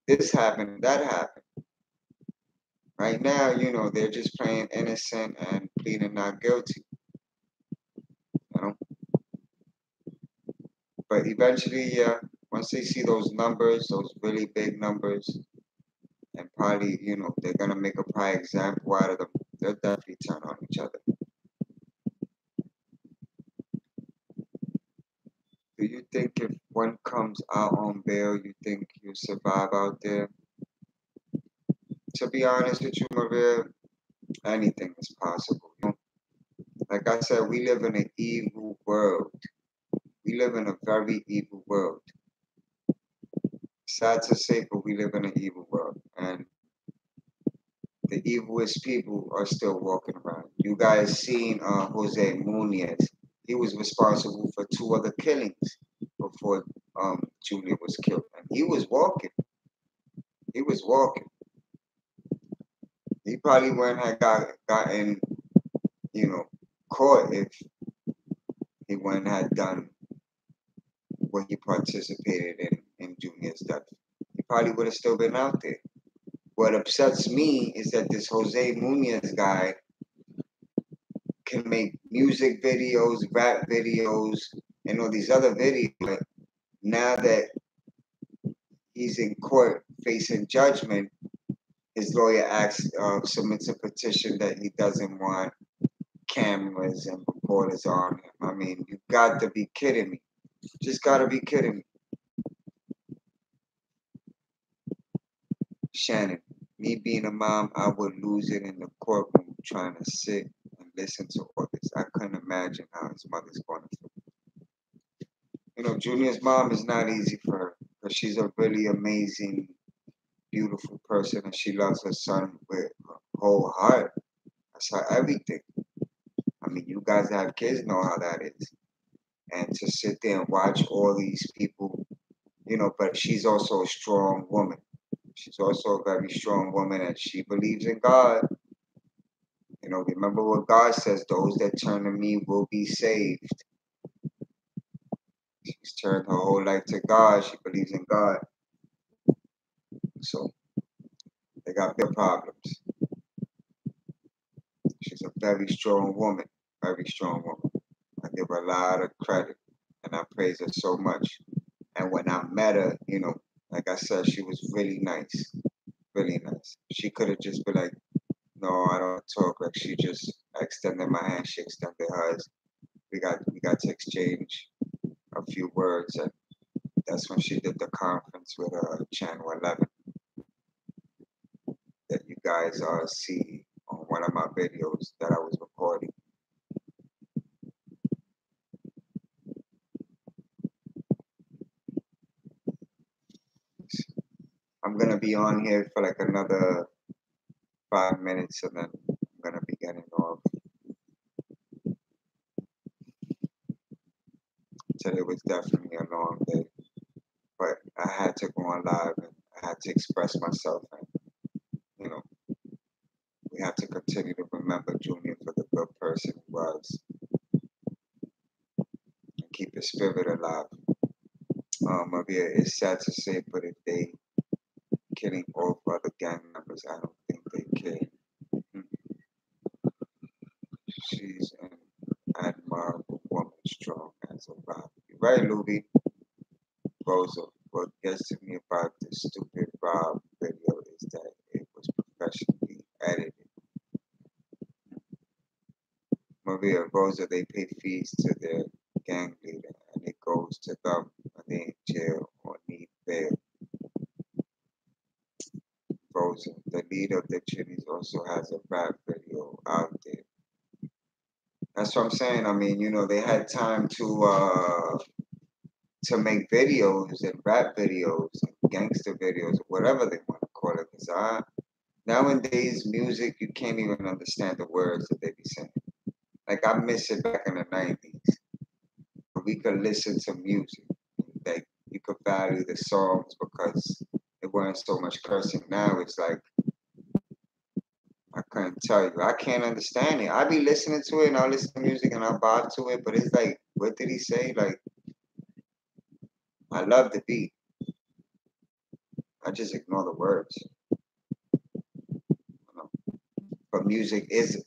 this happened and that happened. Right now, they're just playing innocent and pleading not guilty. You know? But eventually, yeah, once they see those numbers, those really big numbers, and probably, they're going to make a prime example out of them, they'll definitely turn on each other. Do you think if one comes out on bail, you think you'll survive out there? To be honest with you, Maria, anything is possible. Like I said, we live in an evil world. We live in a very evil world. Sad to say, but we live in an evil world. And the evilest people are still walking around. You guys seen Jose Munoz. He was responsible for 2 other killings before Junior was killed, and he was walking. He was walking. He probably wouldn't have gotten, you know, caught if he wouldn't have done what he participated in Junior's death. He probably would have still been out there. What upsets me is that this Jose Munoz guy can make music videos, rap videos, and all these other videos. But now that he's in court facing judgment, his lawyer submits a petition that he doesn't want cameras and reporters on him. I mean, you got to be kidding me. Just got to be kidding me. Shannon, me being a mom, I would lose it in the courtroom trying to sit and listen to all this. I couldn't imagine how his mother's going to feel. You know, Junior's mom is not easy for her because she's a really amazing, beautiful person and she loves her son with her whole heart. That's her everything. I mean, you guys that have kids know how that is. And to sit there and watch all these people, you know, but she's also a strong woman. She's also a very strong woman and she believes in God. You know, remember what God says, those that turn to me will be saved. She's turned her whole life to God. She believes in God. So they got big problems. She's a very strong woman. Very strong woman. I give her a lot of credit and I praise her so much. And when I met her, you know, like I said, she was really nice. Really nice. She could have just been like, no, I don't talk. Like she just extended my hand, she extended hers. We got to exchange a few words, and that's when she did the conference with Channel 11 that you guys see on one of my videos that I was recording. I'm gonna be on here for like another 5 minutes, and then I'm gonna be getting off. Today was definitely a long day, but I had to go on live and I had to express myself, and you know, we have to continue to remember Junior for the good person he was and keep his spirit alive. Maria, it's sad to say, but if they killing all other gang members, I don't think they care. She's an admirable woman, strong as a rock. You're right, Luby. Rosa, what gets to me about this stupid Rob video is that it was professionally edited. Maria, Rosa, they pay fees to their gang leader, and it goes to them when they in jail or need bail. Rosa, the leader of the Chili's also has a rap video out there. That's what I'm saying. I mean, you know, they had time to make videos and rap videos and gangster videos, whatever they want to call it. Because nowadays, music, you can't even understand the words that they be saying. Like, I miss it back in the 90s. We could listen to music. Like, you could value the songs because it wasn't so much cursing. Now it's like, I couldn't tell you. I can't understand it. I be listening to it and I'll listen to music and I'll vibe to it, but it's like, what did he say? Like, I love the beat. I just ignore the words. You know? But music is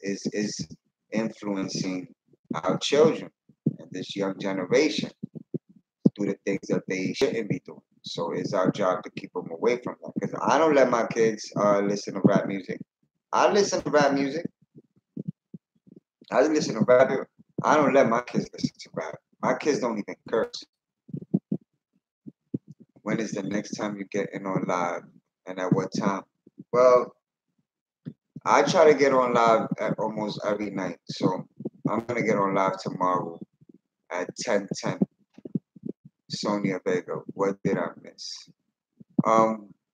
influencing our children and this young generation to do the things that they shouldn't be doing. So it's our job to keep them away from that. Because I don't let my kids listen to rap music. I listen to rap music. I listen to rap. I don't let my kids listen to rap. My kids don't even curse. When is the next time you get in on live and at what time? Well, I try to get on live at almost every night. So I'm going to get on live tomorrow at 10:10. Sonia Vega, what did I miss?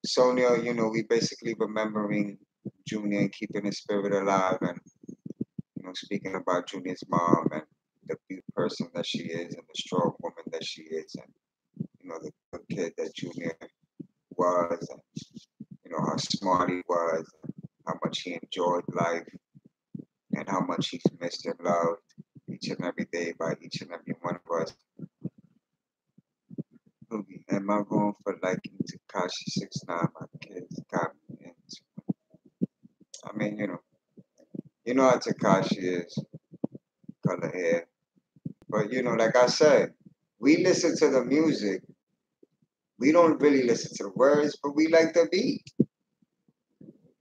Sonia, you know, we basically remembering Junior and keeping his spirit alive and, you know, speaking about Junior's mom and the person that she is and the strong woman that she is, and the good kid that Junior was, and how smart he was, and how much he enjoyed life, and how much he's missed and loved each and every day by each and every one of us. Am I going for liking Takashi 69? My kids got me into. I mean, how Takashi is, color hair. But like I said, we listen to the music. We don't really listen to the words, but we like the beat.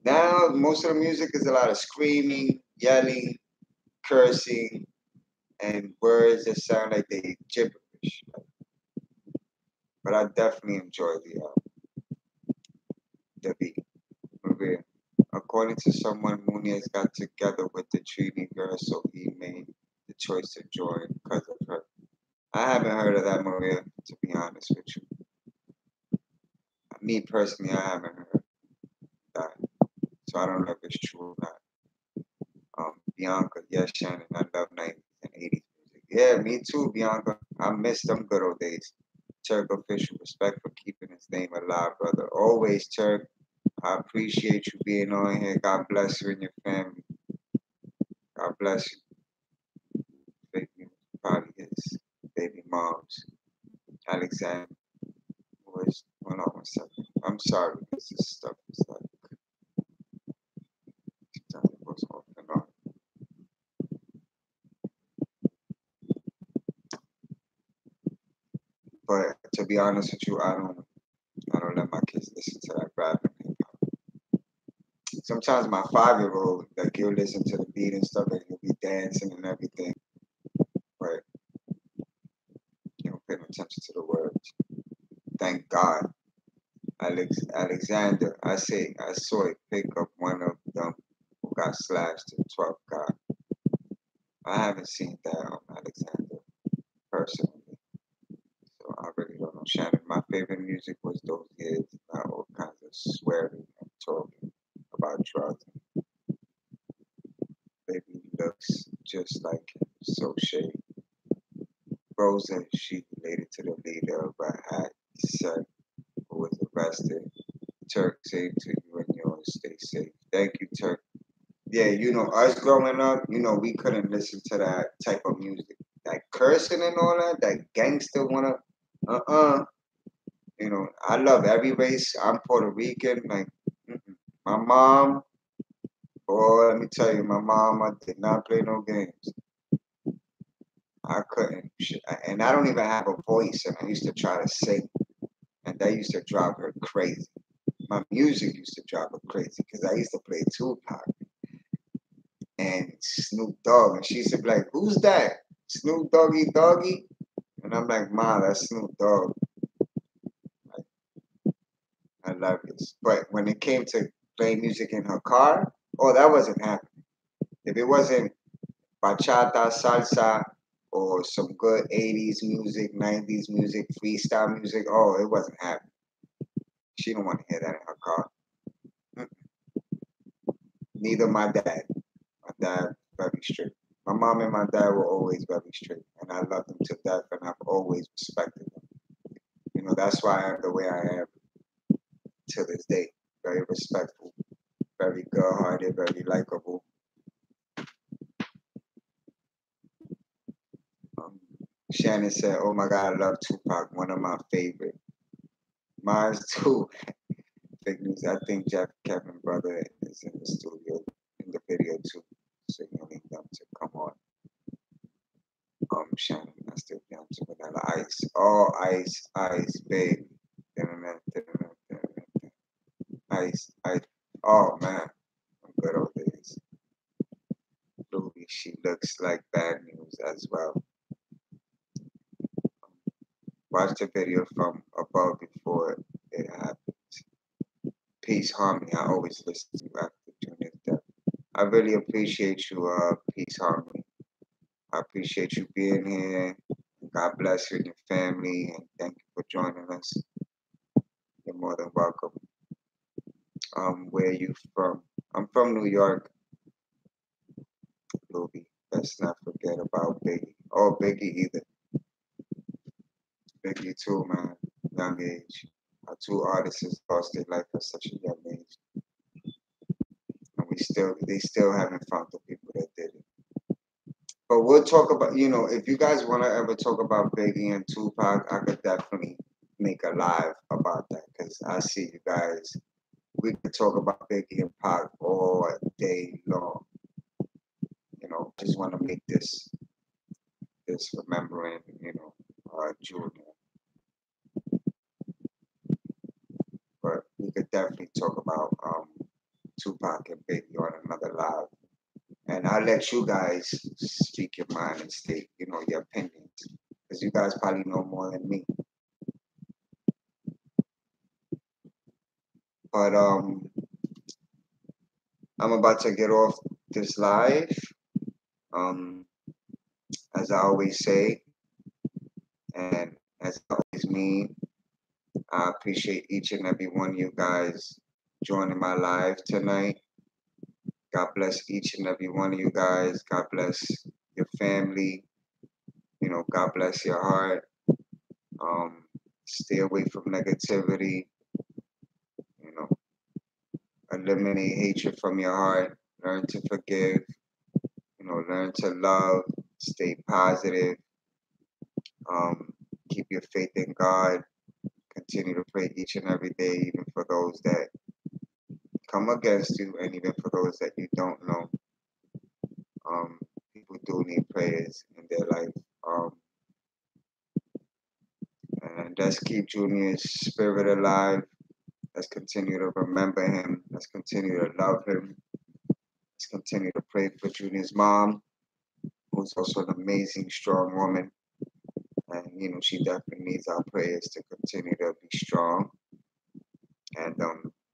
Now, most of the music is a lot of screaming, yelling, cursing, and words that sound like they gibberish. But I definitely enjoy the beat. Maria. According to someone, Munez got together with the Trini girl, so he made the choice to join because of her. I haven't heard of that, Maria, to be honest with you. Me personally, I haven't heard that, so I don't know if it's true or not. Bianca, yes, Shannon, I love 90s and 80s music. Yeah, me too, Bianca. I miss them good old days. Turk official, respect for keeping his name alive, brother. Always, Turk. I appreciate you being on here. God bless you and your family. God bless you. Fake news, probably his baby moms. Alexander was, hold on one second. I'm sorry because this stuff is like, sometimes it goes off and on. But to be honest with you, I don't let my kids listen to that rap and hip hop. Sometimes my 5-year-old, like he'll listen to the beat and stuff and he'll be dancing and everything, but he don't pay no attention to the words. Thank God. Alexander, I saw it pick up one of them who got slashed in 12th God. I haven't seen that on Alexander personally, so I really don't know. Shannon, my favorite music was those years, not all kinds of swearing and talking about drugs. Baby looks just like him, so shady. Rosa, she related to the leader of a hat set who was arrested. Turk, same to you and yours. Stay safe. Thank you, Turk. Yeah, us growing up, we couldn't listen to that type of music. That cursing and all that, that gangster wanna, uh-uh. I love every race. I'm Puerto Rican. Like, mm-mm. My mom, boy, let me tell you, my mom, I did not play no games. I couldn't. And I don't even have a voice, and I used to try to sing, and that used to drive her crazy. My music used to drive her crazy because I used to play Tupac and Snoop Dogg, and she used to be like, "Who's that? Snoop Doggy Doggy?" And I'm like, "Ma, that's Snoop Dogg." Like, I love this. But when it came to playing music in her car, oh, that wasn't happening. If it wasn't bachata, salsa, or some good 80s music, 90s music, freestyle music, oh, it wasn't happening. She don't want to hear that in her car. Neither my dad. My dad, very strict. My mom and my dad were always very strict, and I love them to death, and I've always respected them. That's why I am the way I am to this day. Very respectful, very good-hearted, very likable. Um, Shannon said, "Oh my God, I love Tupac, one of my favorite." Mine's too. Fake news. I think Jeff Kevin brother is in the studio in the video too, signaling them to come on. Shannon, I still down to vanilla ice. Oh, ice, ice, baby. Ice, ice. Oh man, good old days. Ruby, she looks like bad news as well. Watch the video from above before it happens. Peace, harmony. I always listen to you after Junior's death. I really appreciate you, Peace, harmony. I appreciate you being here. God bless you and your family, and thank you for joining us. You're more than welcome. Where are you from? I'm from New York, Ruby. Let's not forget about Biggie. Oh, Biggie either. Biggie too, man. Young age. Our two artists lost their life at such a young age, and they still haven't found the people that did it. But we'll talk about, if you guys want to ever talk about Biggie and Tupac, I could definitely make a live about that because I see you guys. We could talk about Biggie and Pac all day long. Just want to make this remembering, Junior. But we could definitely talk about Tupac and Biggie on another live. And I'll let you guys speak your mind and state, your opinions. Because you guys probably know more than me. But I'm about to get off this live. Um, as I always say, and as I always mean, I appreciate each and every one of you guys joining my live tonight. God bless each and every one of you guys. God bless your family. God bless your heart. Stay away from negativity. You know, eliminate hatred from your heart. Learn to forgive. Learn to love. Stay positive. Keep your faith in God. Continue to pray each and every day, even for those that come against you, and even for those that you don't know. People do need prayers in their life. And let's keep Junior's spirit alive. Let's continue to remember him. Let's continue to love him. Let's continue to pray for Junior's mom, who's also an amazing, strong woman. And, she definitely needs our prayers to continue to be strong. And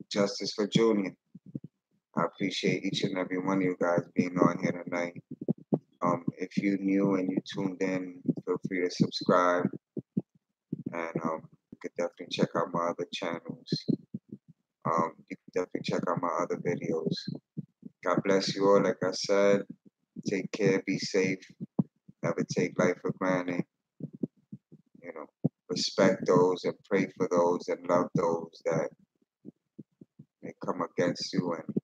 justice for Junior. I appreciate each and every one of you guys being on here tonight. If you're new and you tuned in, feel free to subscribe. And you could definitely check out my other channels. You can definitely check out my other videos. God bless you all. Like I said, take care, be safe, never take life for granted. Respect those and pray for those and love those that may come against you and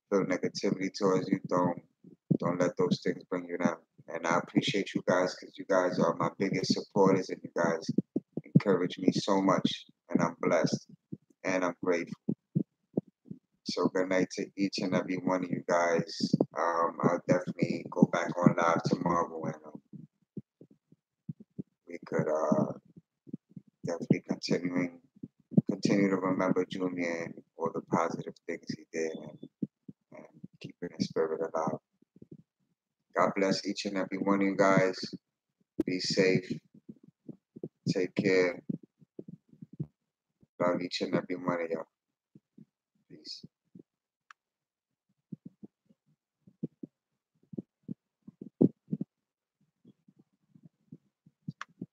feel negativity towards you. Don't let those things bring you down. And I appreciate you guys because you guys are my biggest supporters and you guys encourage me so much. And I'm blessed and I'm grateful. So good night to each and every one of you guys. I'll definitely go back on live tomorrow and we could definitely continue to remember Junior and all the positive things he did and keeping his spirit alive. God bless each and every one of you guys. Be safe. Take care. Love each and every one of y'all.